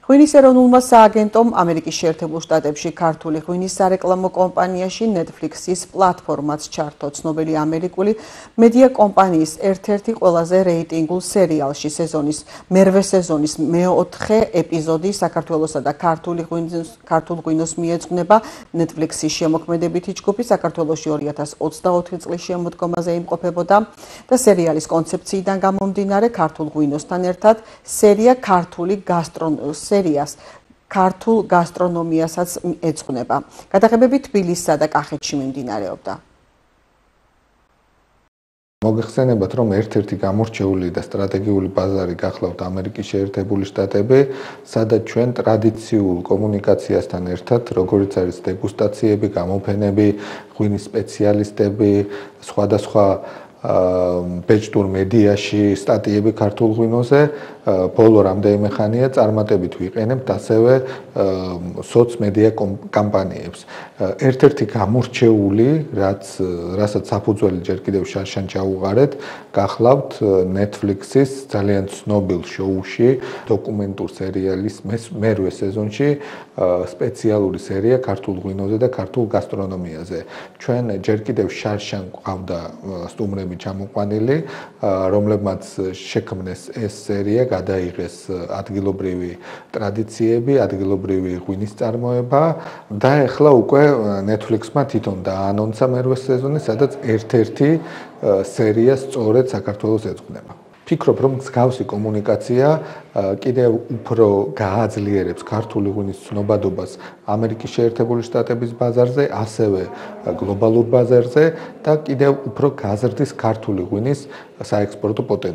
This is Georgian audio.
ღვინის ეროვნულმა სააგენტომ ამერიკის შეერთებულ შტატებში ქართული ღვინის სარეკლამო კომპანიაში Netflix-ის პლატფორმაც ჩართო ცნობილი ამერიკული მედია კომპანიის ერთ-ერთი ყველაზე რეიტინგულ სერიალში სეზონის მერვე სეზონის მეოთხე ეპიზოდი საქართველოსა და ქართულ ღვინოს მიეძღვნება Netflix-ის შემოქმედებითი ჯგუფი საქართველოში 2024 წლის შემოდგომაზე იმყოფებოდა და სერიალის კონცეფციიდან გამომდინარე ქართულ ღვინოსთან ერთად სერიას ქართულ გასტრონომიასაც ეძღვნება. გადაღებები თბილისსა და კახეთში მიმდინარეობდა. მოგეხსენებათ, რომ ერთ-ერთი გამორჩეული და სტრატეგიული ბაზარი გახლავთ ამერიკის შეერთებული შტატები, სადაც ჩვენ ტრადიციულ კომუნიკაციასთან ერთად, როგორც არის დეგუსტაციები, გამოფენები, ღვინის სპეციალისტები, სხვადასხვა ბეჭდურ მედიაში სტატიები ქართულ ღვინოზე, ბოლო რამდენიმე ხანია წარმატებით ვიყენებთ ასევე სოცმედია კამპანიებს. ერთ-ერთი გამორჩეული, რასაც საფუძველი ჯერ კიდევ შარშან ჩაუყარეთ, გახლავთ Netflix-ის ძალიან ცნობილ შოუში, დოკუმენტურ სერიალის მერვე სეზონში სპეციალური სერია ქართულ ღვინოზე და ქართულ გასტრონომიაზე. ჩვენ ჯერ კიდევ შარშან გვყავდა სტუმრები ჩამოყვანილი, რომლებმაც შექმნეს ეს სერია, გადაიღეს ადგილობრივი ტრადიციები, ადგილობრივი ღვინის წარმოება და ეხლა უკვე Netflix-მა თვითონ დაანონსა მერვე სეზონი, სადაც ერთ-ერთი სერია სწორედ საქართველოს ეძღვნება. ფიქრობ, რომ მსგავსი კომუნიკაცია კიდევ უფრო გააძლიერებს ქართული ღვინის ცნობადობას ამერიკის შეერთებული შტატების ბაზარზე, ასევე გლობალურ ბაზარზე და კიდევ უფრო გაზრდის ქართული ღვინის საექსპორტო პოტენციალი.